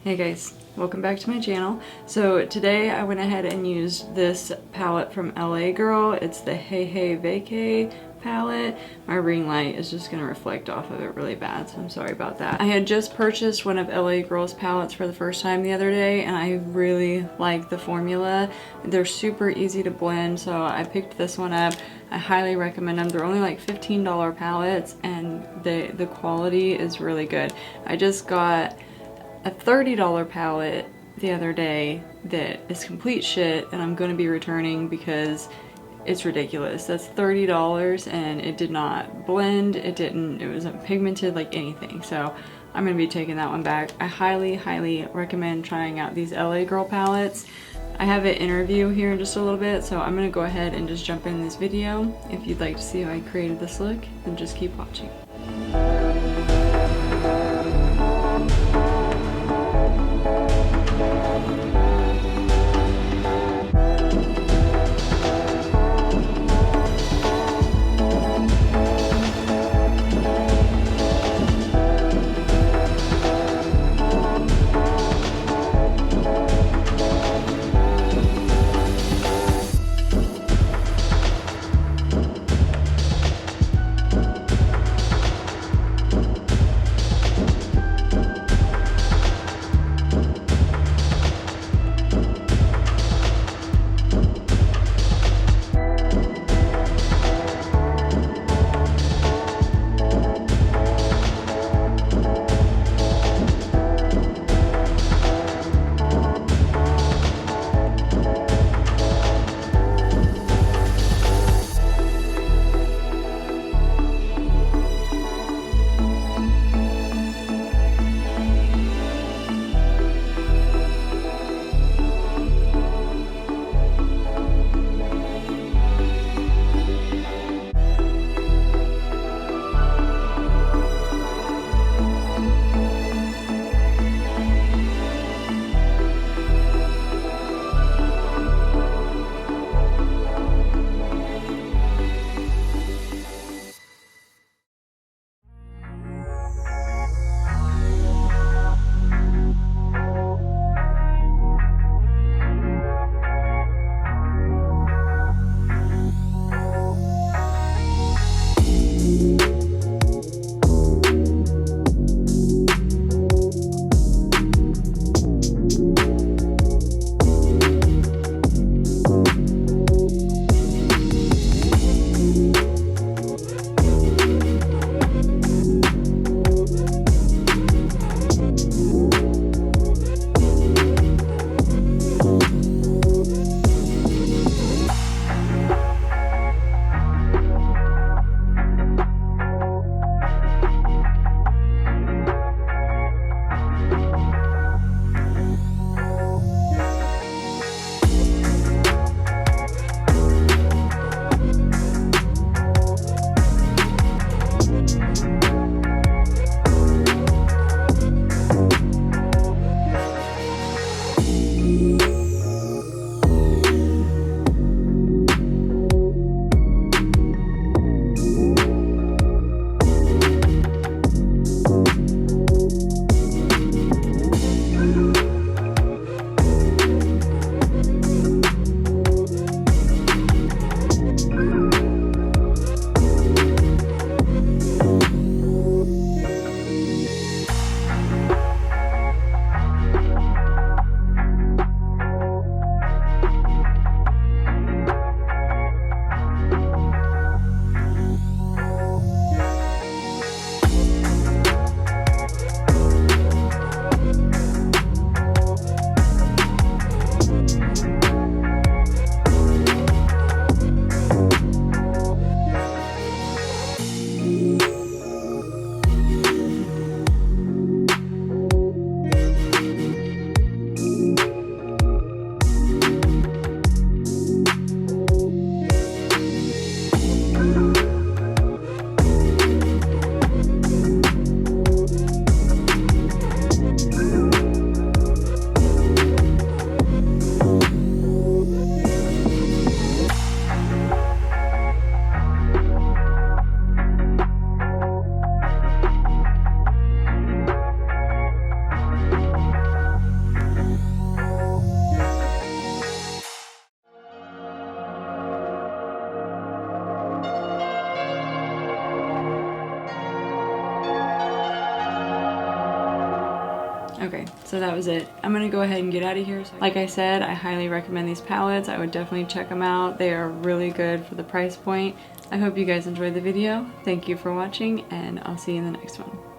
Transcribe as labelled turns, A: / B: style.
A: Hey guys, welcome back to my channel. So today I went ahead and used this palette from LA Girl. It's the Hey Hey Vaca palette. My ring light is just going to reflect off of it really bad, so I'm sorry about that. I had just purchased one of LA Girl's palettes for the first time the other day, and I really like the formula. They're super easy to blend, so I picked this one up. I highly recommend them. They're only like $15 palettes, and the quality is really good. I just got a $30 palette the other day that is complete shit, and I'm going to be returning because it's ridiculous. That's $30 and it did not blend, it wasn't pigmented like anything, so I'm going to be taking that one back. I highly recommend trying out these LA Girl palettes. I have an interview here in just a little bit, so I'm going to go ahead and just jump in this video. If you'd like to see how I created this look, then just keep watching. Okay, so that was it. I'm gonna go ahead and get out of here. Like I said, I highly recommend these palettes. I would definitely check them out. They are really good for the price point. I hope you guys enjoyed the video. Thank you for watching, and I'll see you in the next one.